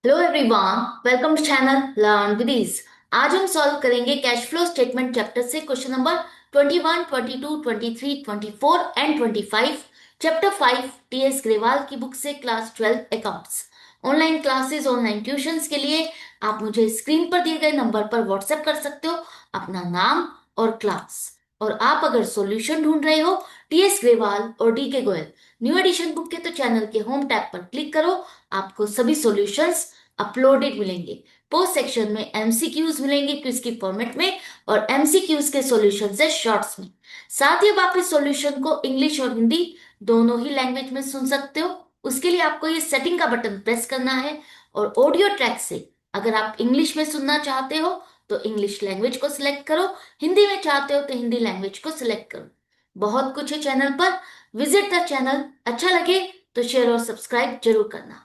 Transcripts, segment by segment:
Hello everyone, welcome to channel learn with ease. आज हम solve करेंगे कैश फ्लो स्टेटमेंट चैप्टर से question number 21, 22, 23, 24 and 25। Chapter 5 TS Grewal की book से class 12 accounts. Online classes, online tuitions के लिए आप मुझे स्क्रीन पर दिए गए नंबर पर व्हाट्सएप कर सकते हो अपना नाम और क्लास। और आप अगर सॉल्यूशन ढूंढ रहे हो टीएस ग्रेवाल और डी के गोयल न्यू एडिशन बुक के, तो चैनल के होम टैब पर क्लिक करो। आपको सभी सॉल्यूशंस अपलोडेड मिलेंगे। पोस्ट सेक्शन में एमसीक्यूज मिलेंगे क्विज की फॉर्मेट में, और एमसीक्यूज के सॉल्यूशन है शॉर्ट्स में। साथ ही अब आप इस सॉल्यूशन को इंग्लिश और हिंदी दोनों ही लैंग्वेज में सुन सकते हो। उसके लिए आपको ये सेटिंग का बटन प्रेस करना है, और ऑडियो ट्रैक से अगर आप इंग्लिश में सुनना चाहते हो तो इंग्लिश लैंग्वेज को सिलेक्ट करो, हिंदी में चाहते हो तो हिंदी लैंग्वेज को सिलेक्ट करो। बहुत कुछ है चैनल पर, विजिट द चैनल। अच्छा लगे तो शेयर और सब्सक्राइब जरूर करना।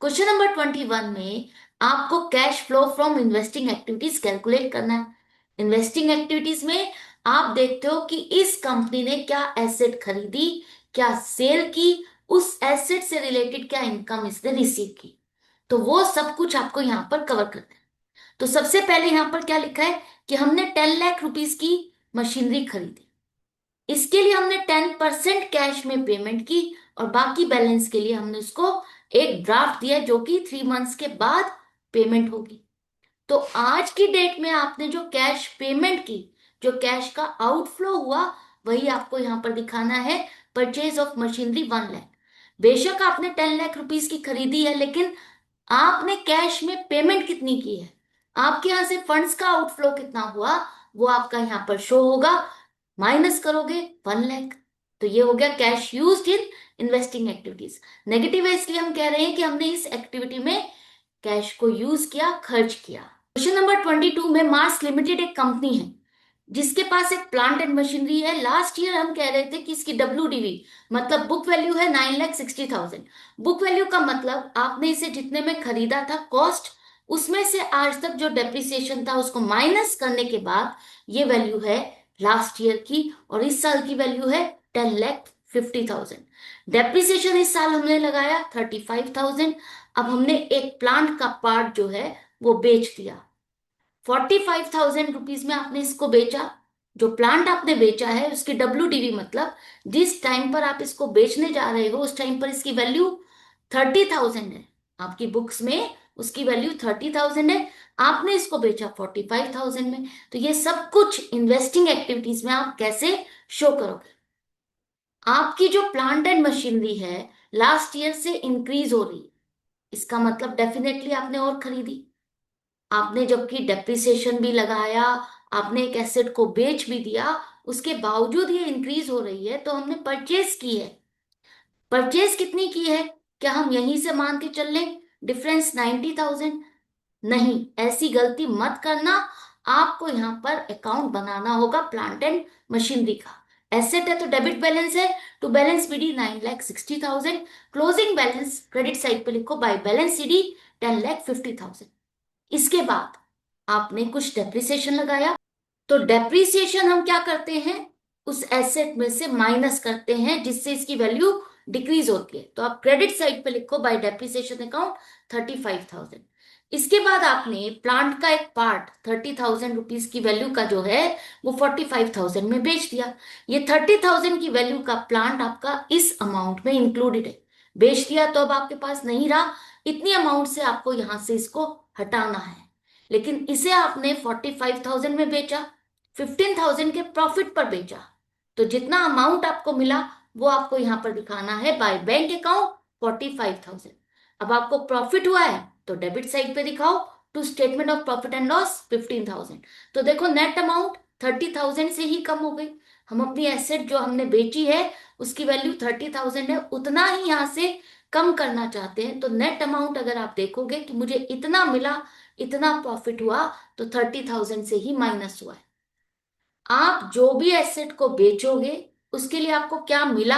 क्वेश्चन नंबर 21 में आपको cash flow from investing activities calculate करना है। इन्वेस्टिंग एक्टिविटीज में आप देखते हो कि इस कंपनी ने क्या एसेट खरीदी, क्या सेल की, उस एसेट से रिलेटेड क्या इनकम इसने रिसीव की। तो वो सब कुछ आपको यहाँ पर कवर करना है। तो सबसे पहले यहाँ पर क्या लिखा है कि हमने 10 लाख रुपीज की मशीनरी खरीदी। इसके लिए हमने 10% कैश में पेमेंट की, और बाकी बैलेंस के लिए हमने उसको एक ड्राफ्ट दिया जो कि 3 मंथ्स के बाद पेमेंट होगी। तो आज की डेट में आपने जो कैश पेमेंट की, जो कैश का आउटफ्लो हुआ, वही आपको यहां पर दिखाना है। Purchase of machinery 1 lakh. बेशक आपने 10 लाख रुपीज की खरीदी है, लेकिन आपने कैश में पेमेंट कितनी की है, आपके यहां से फंड्स का आउटफ्लो कितना हुआ, वो आपका यहां पर शो होगा। माइनस करोगे 1 लाख। तो ये हो गया cash used in investing activities. Negative है इसलिए हम कह रहे हैं कि हमने इस एक्टिविटी में कैश को यूज किया, खर्च किया। क्वेश्चन नंबर 22 में मार्स लिमिटेड एक कंपनी है जिसके पास एक प्लांट एंड मशीनरी है। लास्ट ईयर हम कह रहे थे कि इसकी WDV मतलब बुक वैल्यू है 9,60,000। बुक वैल्यू का मतलब आपने इसे जितने में खरीदा था कॉस्ट, उसमें से आज तक जो डेप्रिसिएशन था उसको माइनस करने के बाद ये वैल्यू है लास्ट ईयर की, और इस साल की वैल्यू है 10,50,000। डेप्रिसिएशन इस साल हमने लगाया 35,000। अब हमने एक प्लांट का पार्ट जो है वो बेच दिया। 45,000 रुपीज में आपने इसको बेचा। जो प्लांट आपने बेचा है उसकी WDV मतलब जिस टाइम पर आप इसको बेचने जा रहे हो उस टाइम पर इसकी वैल्यू 30,000 है। आपकी बुक्स में उसकी वैल्यू 30,000 है, आपने इसको बेचा 45,000 में। तो ये सब कुछ इन्वेस्टिंग एक्टिविटीज में आप कैसे शो करोगे। आपकी जो प्लांट एंड मशीनरी है लास्ट ईयर से इंक्रीज हो रही है, इसका मतलब डेफिनेटली आपने और खरीदी। आपने जबकि डेप्रिसिएशन भी लगाया, आपने एक एसेट को बेच भी दिया, उसके बावजूद ये इंक्रीज हो रही है, तो हमने परचेज की है। परचेज कितनी की है, क्या हम यहीं से मान के चल लें डिफरेंस 90,000? नहीं, ऐसी गलती मत करना। आपको यहाँ पर अकाउंट बनाना होगा प्लांट एंड मशीनरी का। एसेट है तो डेबिट बैलेंस है, to balance BD 9,60,000। Closing balance credit side पे लिखो बाय बैलेंस सीडी 10,50,000। इसके बाद आपने कुछ डेप्रिसिएशन लगाया, तो डेप्रिसिएशन हम क्या करते हैं, उस एसेट में से माइनस करते हैं जिससे इसकी वैल्यू डिक्रीज होती है। तो आप क्रेडिट साइड पे लिखो बाय डेप्रिसिएशन अकाउंट 35,000। इसके बाद आपने प्लांट का एक पार्ट 30,000 रुपीज की वैल्यू का जो है वो 45,000 में बेच दिया। ये 30,000 की वैल्यू का प्लांट आपका इस अमाउंट में इंक्लूडेड है। बेच दिया तो अब आपके पास नहीं रहा, इतनी अमाउंट से आपको यहां से इसको हटाना है। लेकिन इसे आपने 45,000 में बेचा, 15,000 के प्रॉफिट पर बेचा, तो जितना अमाउंट आपको मिला वो आपको यहां पर दिखाना है बाय बैंक अकाउंट 45,000। अब आपको प्रॉफिट हुआ है तो डेबिट साइड पे दिखाओ to statement of profit and loss 15,000। तो देखो नेट अमाउंट 30,000 से ही कम हो गई। हम अपनी एसेट जो हमने बेची है उसकी वैल्यू 30,000 है, उतना ही यहां से कम करना चाहते हैं। तो नेट अमाउंट अगर आप देखोगे कि मुझे इतना मिला, इतना प्रॉफिट हुआ, तो 30,000 से ही माइनस हुआ है। आप जो भी एसेट को बेचोगे उसके लिए आपको क्या मिला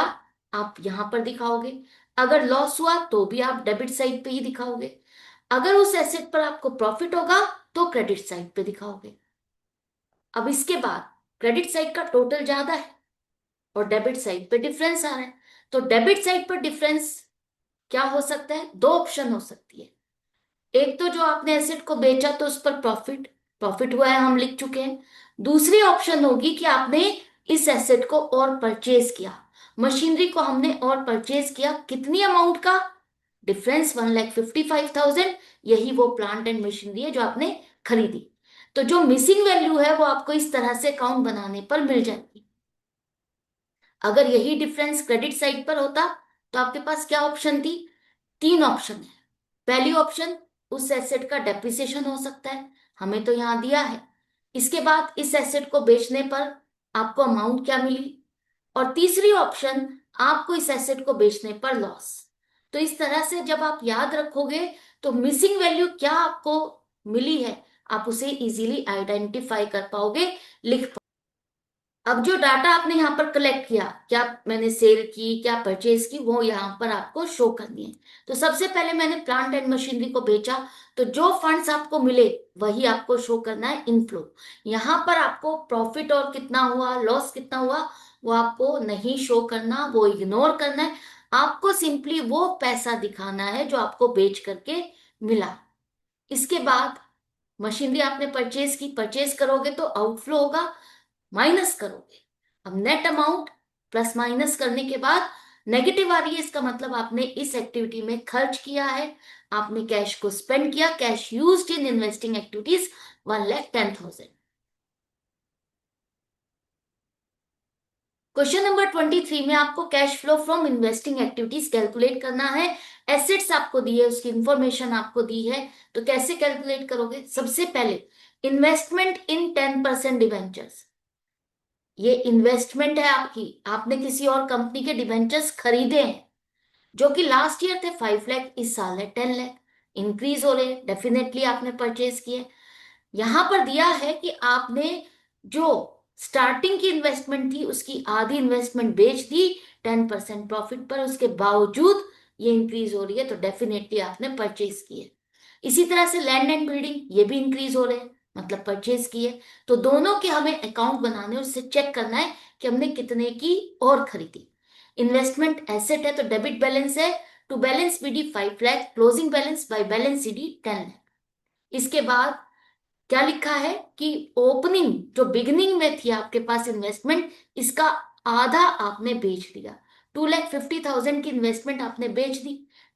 आप यहां पर दिखाओगे। अगर लॉस हुआ तो भी आप डेबिट साइड पे ही दिखाओगे। अगर उस एसेट पर आपको प्रॉफिट होगा तो क्रेडिट साइड पे दिखाओगे। अब इसके बाद क्रेडिट साइड का टोटल ज्यादा है और डेबिट साइड पे डिफरेंस आ रहा है। तो डेबिट साइड पर डिफरेंस क्या हो सकता है, दो ऑप्शन हो सकती है। एक तो जो आपने एसेट को बेचा तो उस पर प्रॉफिट प्रॉफिट हुआ है, हम लिख चुके हैं। दूसरी ऑप्शन होगी कि आपने इस एसेट को और परचेज किया, मशीनरी को हमने और परचेज किया, कितनी अमाउंट का? डिफरेंस 1,55,000। यही वो प्लांट एंड मशीनरी है जो आपने खरीदी। तो जो मिसिंग वैल्यू है वो आपको इस तरह से अकाउंट बनाने पर मिल जाएगी। अगर यही डिफरेंस क्रेडिट साइड पर होता तो आपके पास क्या ऑप्शन थी? तीन ऑप्शन है। पहली ऑप्शन, उस एसेट का डेप्रिसिएशन हो सकता है, हमें तो यहां दिया है। इसके बाद इस एसेट को बेचने पर आपको अमाउंट क्या मिली? और तीसरी ऑप्शन, आपको इस एसेट को बेचने पर लॉस। तो इस तरह से जब आप याद रखोगे तो मिसिंग वैल्यू क्या आपको मिली है आप उसे इजीली आइडेंटिफाई कर पाओगे, लिख। अब जो डाटा आपने यहाँ पर कलेक्ट किया, क्या मैंने सेल की, क्या परचेज की, वो यहाँ पर आपको शो करनी है। तो सबसे पहले मैंने प्लांट एंड मशीनरी को बेचा, तो जो फंड्स आपको मिले वही आपको शो करना है, इनफ्लो। यहाँ पर आपको प्रॉफिट और कितना हुआ, लॉस कितना हुआ, वो आपको नहीं शो करना, वो इग्नोर करना है। आपको सिंपली वो पैसा दिखाना है जो आपको बेच करके मिला। इसके बाद मशीनरी आपने परचेज की, परचेज करोगे तो आउटफ्लो होगा, माइनस करोगे। अब नेट अमाउंट प्लस माइनस करने के बाद नेगेटिव आ रही है, इसका मतलब आपने इस एक्टिविटी में खर्च किया है, आपने कैश को स्पेंड किया। Cash used in investing activities 1,10,000। Question number 23 में आपको cash flow from investing activities calculate करना है। एसेट्स आपको दी है, उसकी इंफॉर्मेशन आपको दी है, तो कैसे कैलकुलेट करोगे? सबसे पहले इन्वेस्टमेंट इन 10% डिवेंचर्स, ये इन्वेस्टमेंट है आपकी, आपने किसी और कंपनी के डिवेंचर्स खरीदे हैं जो कि लास्ट ईयर थे 5 लाख, इस साल है 10 लाख, इंक्रीज हो रहे, डेफिनेटली आपने परचेज किए। यहां पर दिया है कि आपने जो स्टार्टिंग की इन्वेस्टमेंट थी उसकी आधी इन्वेस्टमेंट बेच दी 10% प्रॉफिट पर, उसके बावजूद ये इंक्रीज हो रही है, तो डेफिनेटली आपने परचेज किए। इसी तरह से लैंड एंड बिल्डिंग, ये भी इंक्रीज हो रहे हैं, मतलब परचेज किए। तो दोनों के हमें अकाउंट बनाने, उससे चेक करना है कि हमने कितने की और खरीदी। इन्वेस्टमेंट एसेट है तो डेबिट बैलेंस है, to balance BD 5 lakh, closing balance by balance CD 10 lakh. इसके बाद क्या लिखा है कि ओपनिंग जो बिगिनिंग में थी आपके पास इन्वेस्टमेंट, इसका आधा आपने बेच दिया। 2,50,000 की इन्वेस्टमेंट आपने बेच दी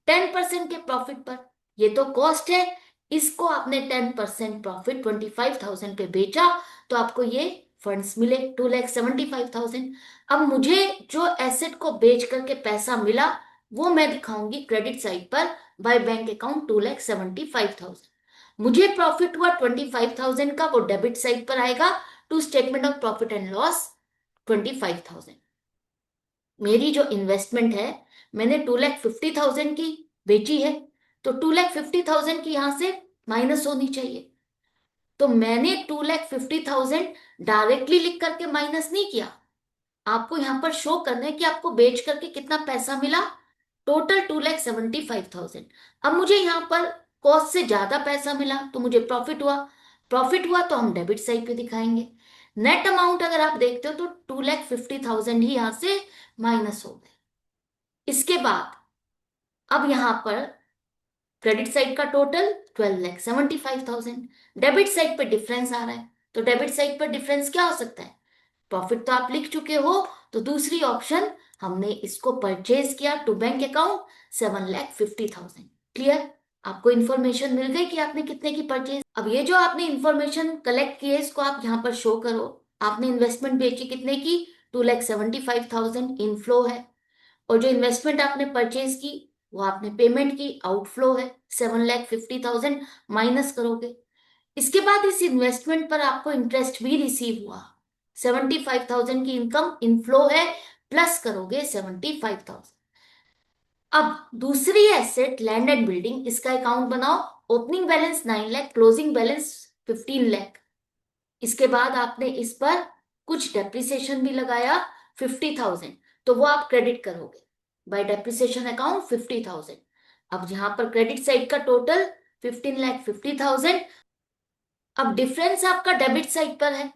10% के प्रॉफिट पर, ये तो कॉस्ट है। इसको आपने 10% प्रॉफिट 25,000 पे बेचा, तो आपको ये फंड्स मिले 2,75,000। अब मुझे जो एसेट को बेच करके पैसा मिला वो मैं दिखाऊंगी क्रेडिट साइड पर, बाय बैंक अकाउंट 2,75,000। मुझे प्रॉफिट हुआ 25,000 का, वो डेबिट साइड पर आएगा, to statement of profit and loss 25,000। मेरी जो इन्वेस्टमेंट है, मैंने 2,50,000 की बेची है, तो 2,50,000 की यहां से माइनस होनी चाहिए। तो मैंने 2,50,000 डायरेक्टली लिख करके माइनस नहीं किया, आपको यहां पर शो करना है कि आपको बेच करके कितना पैसा मिला, टोटल 2,75,000। अब मुझे यहां पर कॉस्ट से ज्यादा पैसा मिला तो मुझे प्रॉफिट हुआ, प्रॉफिट हुआ तो हम डेबिट साइड पे दिखाएंगे। नेट अमाउंट अगर आप देखते हो तो 2,50,000 ही यहां से माइनस हो गए। इसके बाद अब यहां पर क्रेडिट साइड का टोटल 12,75,000, डेबिट साइड पर डिफरेंस आ रहा है, तो डेबिट साइड पर डिफरेंस क्या हो सकता है? प्रॉफिट तो आप लिख चुके हो, तो दूसरी ऑप्शन, हमने इसको परचेज किया टू बैंक अकाउंट 7,50,000। क्लियर? आपको इंफॉर्मेशन मिल गई कि आपने कितने की परचेज। अब ये जो आपने इंफॉर्मेशन कलेक्ट की है इसको आप यहाँ पर शो करो। आपने इन्वेस्टमेंट बेची कितने की? 2,75,000 इनफ्लो है, और जो इन्वेस्टमेंट आपने परचेज की वो आपने पेमेंट की, आउटफ्लो है 7,50,000, माइनस करोगे। इसके बाद इस इन्वेस्टमेंट पर आपको इंटरेस्ट भी रिसीव हुआ, 75,000 की इनकम इनफ्लो है, प्लस करोगे 75,000। अब दूसरी एसेट लैंड एंड बिल्डिंग, इसका अकाउंट बनाओ। Opening balance 9 lakh, closing balance 15 lakh. इसके बाद आपने इस पर कुछ डेप्रिसिएशन भी लगाया 50,000, तो वो आप क्रेडिट करोगे बाय डेप्रिसिएशन अकाउंट 50,000। अब यहां पर क्रेडिट साइड का टोटल 15,50,000। अब डिफरेंस आपका डेबिट साइड पर है,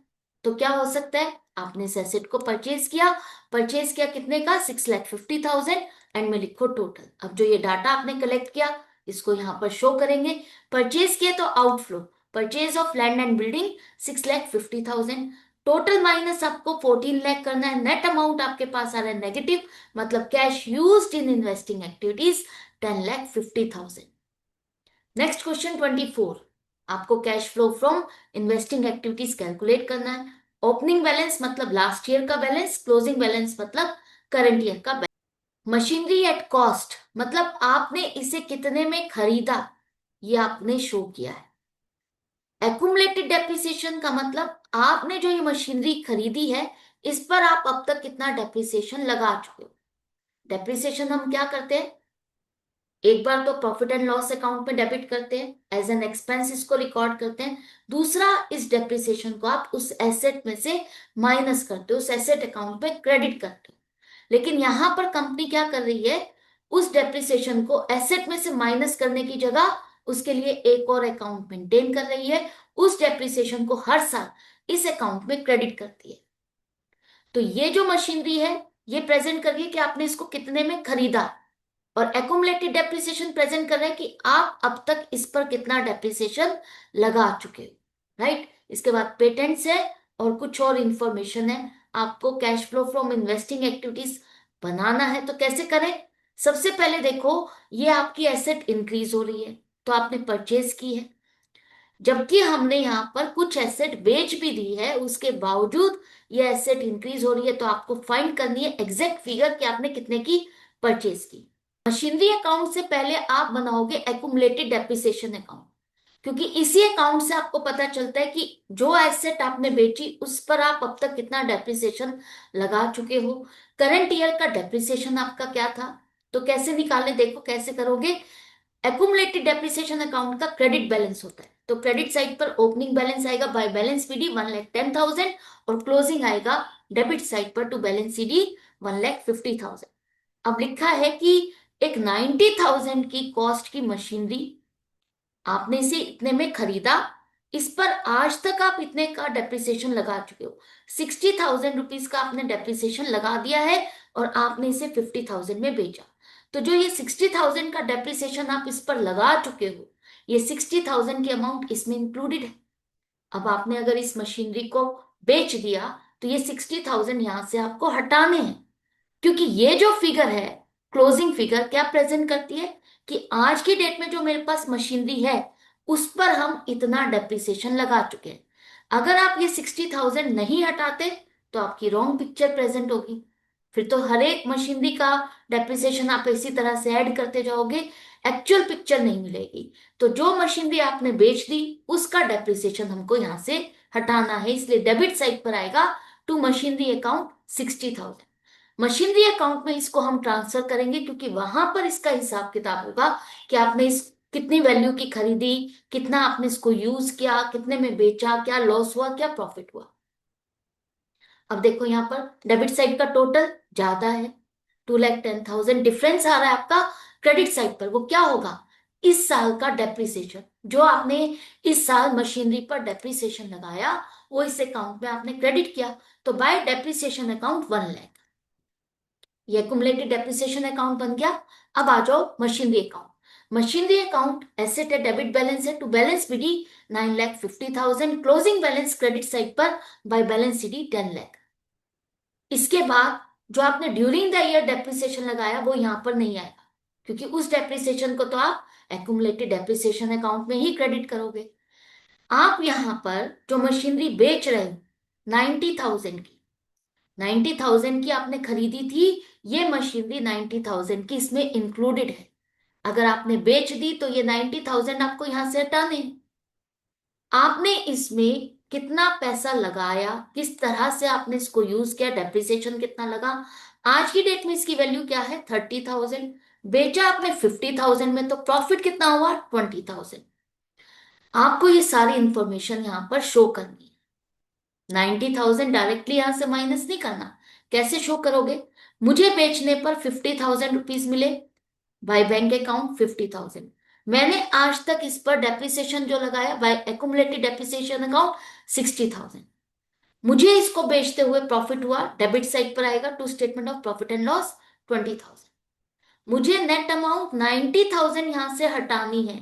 तो क्या हो सकता है? आपने इस एसेट को परचेज किया, परचेज किया कितने का? 6,50,000, एंड में लिखो टोटल। अब जो ये डाटा आपने कलेक्ट किया इसको यहाँ पर शो करेंगे। परचेज किए तो outflow, purchase of land and building 6,50,000, total minus आपको 14 लाख करना है, नेट अमाउंट आपके पास आ रहा है नेगेटिव, मतलब cash used in investing activities 10,50,000। Next question 24, आपको cash flow from investing activities calculate करना है। ओपनिंग बैलेंस मतलब लास्ट ईयर का बैलेंस, क्लोजिंग बैलेंस मतलब करंट ईयर का बैलेंस। मशीनरी एट कॉस्ट मतलब आपने इसे कितने में खरीदा, ये आपने शो किया है। एक्यूमुलेटेड डेप्रिसिएशन का मतलब आपने जो ये मशीनरी खरीदी है इस पर आप अब तक कितना डेप्रिसिएशन लगा चुके हो। डेप्रिसिएशन हम क्या करते हैं, एक बार तो प्रॉफिट एंड लॉस अकाउंट में डेबिट करते हैं, एज एन एक्सपेंस इसको रिकॉर्ड करते हैं। दूसरा, इस डेप्रिसिएशन को आप उस एसेट में से माइनस करते हो, उस एसेट अकाउंट में क्रेडिट करते हो। लेकिन यहां पर कंपनी क्या कर रही है, उस डेप्रिसिएशन को एसेट में से माइनस करने की जगह उसके लिए एक और अकाउंट मेंटेन कर रही है, उस डेप्रिसिएशन को हर साल इस अकाउंट में क्रेडिट करती है। तो ये जो मशीनरी है ये प्रेजेंट कर रही है कि आपने इसको कितने में खरीदा, और एक्यूमुलेटेड डेप्रिसिएशन प्रेजेंट कर रहा है कि आप अब तक इस पर कितना डेप्रिसिएशन लगा चुके हो, राइट। इसके बाद पेटेंट्स है और कुछ और इंफॉर्मेशन है। आपको cash flow from investing activities बनाना है तो कैसे करें। सबसे पहले देखो, ये आपकी एसेट इंक्रीज हो रही है तो आपने परचेज की है, जबकि हमने यहाँ पर कुछ एसेट बेच भी दी है, उसके बावजूद ये एसेट इंक्रीज हो रही है। तो आपको फाइंड करनी है एग्जैक्ट फिगर कि आपने कितने की परचेज की। मशीनरी अकाउंट से पहले आप बनाओगे एक्यूमुलेटेड डेप्रिसिएशन अकाउंट, क्योंकि इसी अकाउंट से आपको पता चलता है कि जो एसेट आपने बेची उस पर आप अब तक कितना डेप्रिसिएशन लगा चुके हो। करंट ईयर का डेप्रिसिएशन आपका क्या था, तो कैसे निकाले, देखो कैसे करोगे। एक्यूमुलेटेड डेप्रिसिएशन अकाउंट का क्रेडिट बैलेंस होता है, तो क्रेडिट साइड पर ओपनिंग बैलेंस आएगा बाय बैलेंस पीडी 1,10,000 और क्लोजिंग आएगा डेबिट साइड पर टू बैलेंस सीडी 1,50,000। अब लिखा है कि एक 90,000 की कॉस्ट की मशीनरी आपने इसे इतने में खरीदा, इस पर आज तक आप इतने का डेप्रिसिएशन लगा चुके हो। 60,000 रुपीज का आपने डेप्रिसिएशन लगा दिया है और आपने इसे 50,000 में बेचा। तो जो ये 60,000 का डेप्रिसिएशन आप इस पर लगा चुके हो, ये 60,000 की अमाउंट इसमें इंक्लूडेड है। अब आपने अगर इस मशीनरी को बेच दिया तो ये 60,000 यहां से आपको हटाने हैं, क्योंकि ये जो फिगर है क्लोजिंग फिगर क्या प्रेजेंट करती है कि आज की डेट में जो मेरे पास मशीनरी है उस पर हम इतना डेप्रिसिएशन लगा चुके हैं। अगर आप ये 60,000 नहीं हटाते तो आपकी रॉन्ग पिक्चर प्रेजेंट होगी, फिर तो हर एक मशीनरी का डेप्रिसिएशन आप इसी तरह से ऐड करते जाओगे, एक्चुअल पिक्चर नहीं मिलेगी। तो जो मशीनरी आपने बेच दी उसका डेप्रिसिएशन हमको यहां से हटाना है, इसलिए डेबिट साइड पर आएगा to machinery account 60,000। Machinery account में इसको हम ट्रांसफर करेंगे क्योंकि वहां पर इसका हिसाब किताब होगा कि आपने इस कितनी वैल्यू की खरीदी, कितना आपने इसको यूज किया, कितने में बेचा, क्या लॉस हुआ, क्या प्रॉफिट हुआ। अब देखो यहाँ पर डेबिट साइड का टोटल ज्यादा है, 2,10,000 डिफरेंस आ रहा है आपका। क्रेडिट साइड पर वो क्या होगा, इस साल का डेप्रिसिएशन जो आपने इस साल मशीनरी पर डेप्रिसिएशन लगाया वो इस अकाउंट में आपने क्रेडिट किया, तो बाय डेप्रिसिएशन अकाउंट 1,00,000, ये एक्यूमुलेटेड डेप्रिसिएशन अकाउंट बन गया। अब आ जाओ machinery account. Machinery account asset है, डेबिट बैलेंस है, to balance BD 9,50,000, closing balance credit side पर बाय बैलेंस सीडी 10,00,000। इसके बाद जो आपने ड्यूरिंग द ईयर डेप्रिसिएशन लगाया वो यहां पर नहीं आएगा, क्योंकि उस डेप्रिसिएशन को तो आप एक्यूमुलेटेड डेप्रिसिएशन अकाउंट में ही क्रेडिट करोगे। आप यहां पर जो मशीनरी बेच रहे हो 90,000 की, 90,000 की आपने खरीदी थी, ये मशीनरी 90,000 की इसमें इंक्लूडेड है। अगर आपने बेच दी तो ये 90,000 आपको यहां से हटाने हैं। आपने इसमें कितना पैसा लगाया, किस तरह से आपने इसको यूज किया, डेप्रिसिएशन कितना लगा। आज की डेट में इसकी वैल्यू क्या है, 30,000। बेचा आपने 50,000 में, तो प्रॉफिट कितना हुआ, 20,000। आपको ये सारी इंफॉर्मेशन यहां पर शो करनी है। 90,000 डायरेक्टली यहां से माइनस नहीं करना। कैसे शो करोगे, मुझे बेचने पर 50,000 रुपीज मिले, बाय बैंक अकाउंट 50,000, मैंने आज तक इस पर डेप्रिसिएशन जो लगाया बाय एक्यूमुलेटेड डेप्रिसिएशन अकाउंट 60,000, मुझे इसको बेचते हुए प्रॉफिट हुआ, डेबिट साइड पर आएगा to statement of profit and loss 20,000। मुझे नेट अमाउंट 90,000 यहां से हटानी है।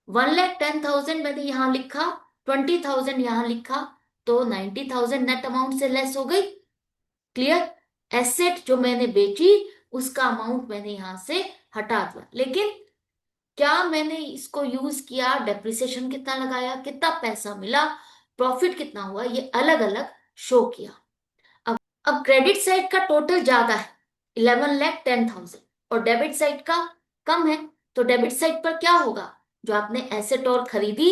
1,10,000 मैंने यहां लिखा, 20,000 यहां लिखा, तो 90,000 नेट अमाउंट से लेस हो गई। क्लियर? एसेट जो मैंने बेची उसका अमाउंट मैंने यहां से हटा दिया, लेकिन क्या मैंने इसको यूज किया, डेप्रिसिएशन कितना लगाया, कितना पैसा मिला, प्रॉफिट कितना हुआ, ये अलग अलग शो किया। अब क्रेडिट साइड का टोटल ज्यादा है, 11,10,000, और डेबिट साइड का कम है। तो डेबिट साइड पर क्या होगा, जो आपने एसेट और खरीदी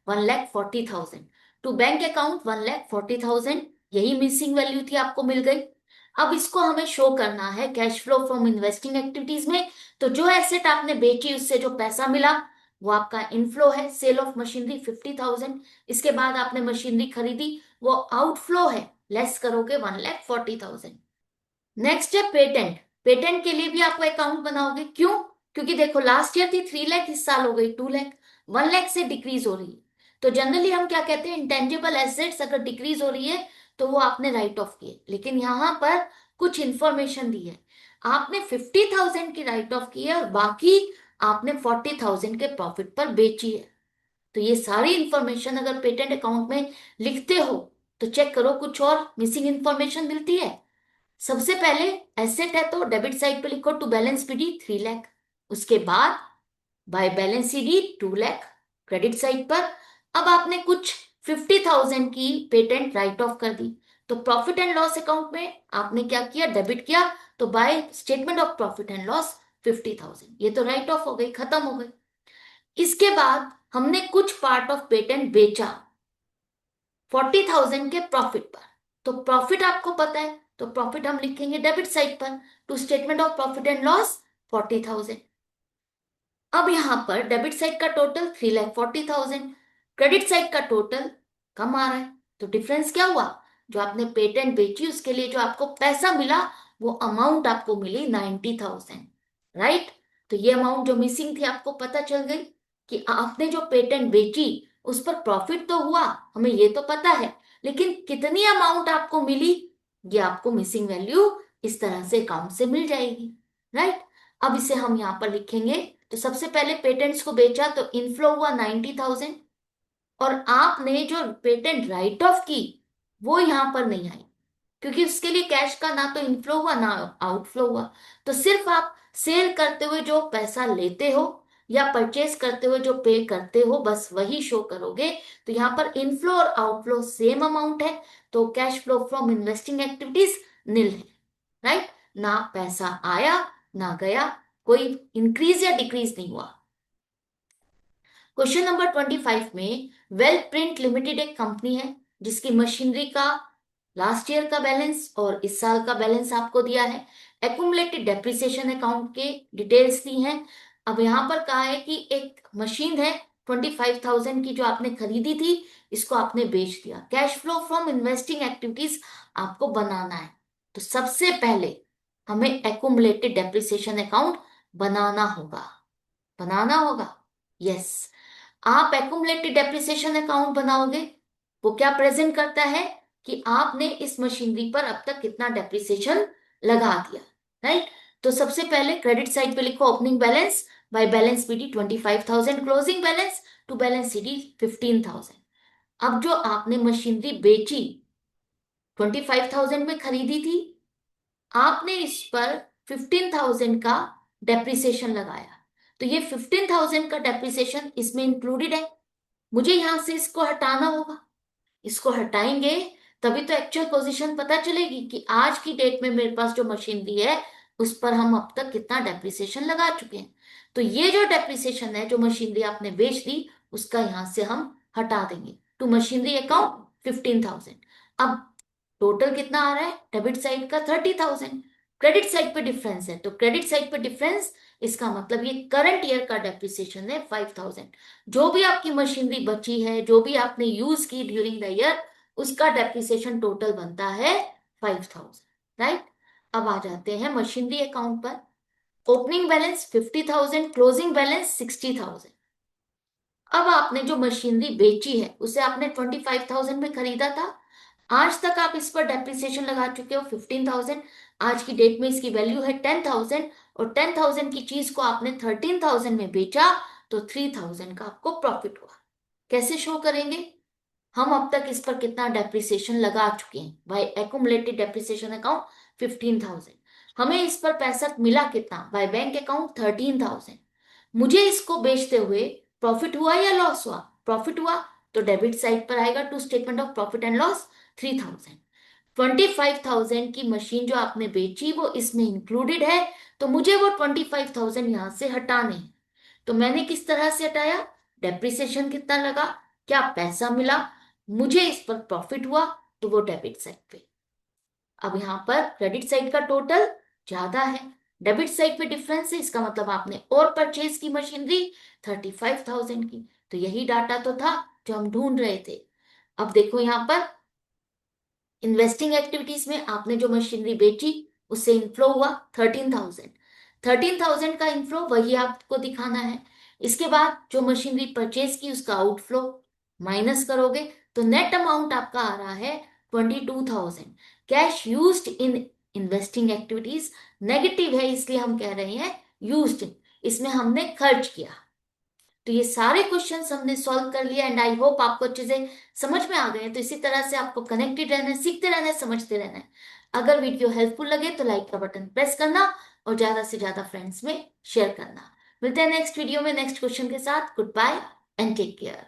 1,40,000, टू बैंक अकाउंट 1,40,000, यही मिसिंग वैल्यू थी, आपको मिल गई। अब इसको हमें शो करना है cash flow from investing activities में। तो जो एसेट आपने बेची उससे जो पैसा मिला वो आपका इनफ्लो है, सेल ऑफ मशीनरी 50,000। इसके बाद आपने मशीनरी खरीदी, वो आउटफ्लो है, लेस करोगे 1,40,000। नेक्स्ट है पेटेंट। पेटेंट के लिए भी आप अकाउंट बनाओगे, क्यों? क्योंकि देखो लास्ट ईयर थी 3 लाख, इस साल हो गई 2 लाख, 1 लाख से डिक्रीज हो रही है। तो जनरली हम क्या कहते हैं, इंटेंजिबल एसेट्स अगर डिक्रीज हो रही है तो वो आपने राइट ऑफ किए, लेकिन यहां पर कुछ इंफॉर्मेशन दी है। आपने 50,000 की राइट ऑफ की है और बाकी आपने 40,000 के प्रॉफिट पर बेची है। तो ये सारी इंफॉर्मेशन अगर पेटेंट अकाउंट में लिखते हो तो चेक करो कुछ और मिसिंग इंफॉर्मेशन मिलती है। सबसे पहले एसेट है तो डेबिट साइड पे लिखो टू बैलेंस पीडी 3 लाख, उसके बाद bye balance CD 2 lakh credit side पर। अब आपने कुछ 50,000 की पेटेंट राइट ऑफ कर दी, तो प्रॉफिट एंड लॉस अकाउंट में आपने क्या किया, डेबिट किया, तो by statement of profit and loss 50,000, ये तो राइट ऑफ हो गई, खत्म हो गई। इसके बाद हमने कुछ पार्ट ऑफ पेटेंट बेचा 40,000 के प्रॉफिट पर, तो प्रॉफिट आपको पता है तो प्रॉफिट हम लिखेंगे डेबिट साइड पर, to statement of profit and loss 40,000। अब यहां पर डेबिट साइड का टोटल 3,40,000, क्रेडिट साइड का टोटल कम आ रहा है, तो डिफरेंस क्या हुआ, जो आपने पेटेंट बेची उसके लिए जो आपको पैसा मिला वो अमाउंट आपको मिली 90,000, राइट? तो ये अमाउंट जो मिसिंग थी आपको पता चल गई कि आपने जो पेटेंट बेची उस पर प्रॉफिट तो हुआ, हमें ये तो पता है, लेकिन कितनी अमाउंट आपको मिली ये आपको मिसिंग वैल्यू इस तरह से अकाउंट से मिल जाएगी, राइट? अब इसे हम यहां पर लिखेंगे। तो सबसे पहले पेटेंट्स को बेचा तो इनफ्लो हुआ 90,000, और आपने जो पेटेंट राइट ऑफ की वो यहां पर नहीं आई, क्योंकि उसके लिए कैश का ना तो इनफ्लो हुआ ना आउटफ्लो हुआ। तो सिर्फ आप सेल करते हुए जो पैसा लेते हो या परचेस करते हुए जो पे करते हो बस वही शो करोगे। तो यहाँ पर इनफ्लो और आउटफ्लो सेम अमाउंट है, तो cash flow from investing activities nil है, राइट? ना पैसा आया ना गया, कोई इंक्रीज या डिक्रीज नहीं हुआ। क्वेश्चन नंबर 25 में वेल प्रिंट लिमिटेड एक कंपनी है जिसकी मशीनरी का लास्ट ईयर का बैलेंस और इस साल का बैलेंस आपको दिया है। एक्यूमुलेटेड डेप्रिसिएशन अकाउंट के डिटेल्स दी हैं। अब यहां पर कहा है कि एक मशीन है 25,000 की जो आपने खरीदी थी, इसको आपने बेच दिया। Cash flow from investing activities आपको बनाना है, तो सबसे पहले हमें एक्यूमुलेटेड डेप्रिसिएशन अकाउंट बनाना होगा, बनाना होगा। यस, आप एक्यूमुलेटेड डेप्रिसिएशन अकाउंट बनाओगे, वो क्या प्रेजेंट करता है कि आपने इस मशीनरी पर अब तक कितना डेप्रिसिएशन लगा दिया, राइट? तो सबसे पहले क्रेडिट साइड पे लिखो opening balance by balance PD 25,000, closing balance to balance CD 15,000। अब जो आपने मशीनरी बेची 25,000 में खरीदी थी, आपने इस पर 15,000 का डेप्रिसिएशन लगाया, तो ये 15,000 का डेप्रिसिएशन इसमें इंक्लूडेड है। मुझे यहां से इसको हटाना होगा, इसको हटाएंगे तभी तो एक्चुअल पोजीशन पता चलेगी कि आज की डेट में मेरे पास जो मशीनरी है उस पर हम अब तक कितना डेप्रिसिएशन लगा चुके हैं। तो ये जो डेप्रिसिएशन है जो मशीनरी आपने बेच दी उसका यहां से हम हटा देंगे, टू मशीनरी अकाउंट 15,000। अब टोटल कितना आ रहा है डेबिट साइड का 30,000, क्रेडिट साइड पे डिफरेंस है, तो क्रेडिट साइड पे डिफरेंस इसका मतलब ये करंट ईयर का डेप्रिसिएशन है 5,000। जो भी आपकी मशीनरी बची है, जो भी आपने यूज की ड्यूरिंग द ईयर, उसका डेप्रिसिएशन टोटल बनता है 5,000, राइट? अब आ जाते हैं मशीनरी अकाउंट पर। Opening balance 50,000, closing balance 60,000। अब आपने जो मशीनरी बेची है उसे आपने 25,000 में खरीदा था, आज तक आप इस पर डेप्रिसिएशन लगा चुके हो 15,000। आज की डेट में इसकी वैल्यू है 10,000 और 10,000 की चीज को आपने 13,000 में बेचा तो 3,000 का आपको प्रॉफिट हुआ। कैसे शो करेंगे? हम अब तक इस पर कितना डेप्रिसिएशन लगा चुके हैं बाय एक्यूमुलेटेड डेप्रिसिएशन अकाउंट 15,000। हमें इस पर पैसा मिला कितना बाय बैंक अकाउंट 13,000। मुझे इसको बेचते हुए प्रॉफिट हुआ या लॉस हुआ? प्रॉफिट हुआ, तो डेबिट साइड पर आएगा to statement of profit and loss 3,000। 25,000 की मशीन जो आपने बेची वो इसमें इंक्लूडेड है, तो मुझे वो 25,000 यहां से हटाने हैं। तो मैंने किस तरह से हटाया? डेप्रिसिएशन कितना लगा, क्या पैसा मिला, मुझे इस पर प्रॉफिट हुआ, तो वो डेबिट साइड पे। अब यहां पर क्रेडिट साइड का टोटल ज्यादा है, डेबिट साइड पे डिफरेंस है, इसका मतलब आपने और परचेज की मशीनरी 35,000 की। तो यही डाटा तो था जो हम ढूंढ रहे थे। अब देखो यहां पर इन्वेस्टिंग एक्टिविटीज में आपने जो मशीनरी बेची उससे इनफ्लो हुआ 13,000। 13,000 का इनफ्लो वही आपको दिखाना है। इसके बाद जो मशीनरी परचेज की उसका आउटफ्लो माइनस करोगे तो नेट अमाउंट आपका आ रहा है 22,000। Cash used in investing activities negative है, इसलिए हम कह रहे हैं यूज्ड, इसमें हमने खर्च किया। तो ये सारे क्वेश्चंस हमने सॉल्व कर लिया एंड आई होप आपको अच्छे से समझ में आ गए हैं। तो इसी तरह से आपको कनेक्टेड रहना है, सीखते रहना है, समझते रहना है। अगर वीडियो हेल्पफुल लगे तो लाइक का बटन प्रेस करना और ज्यादा से ज्यादा फ्रेंड्स में शेयर करना। मिलते हैं नेक्स्ट वीडियो में नेक्स्ट क्वेश्चन के साथ। Goodbye and take care.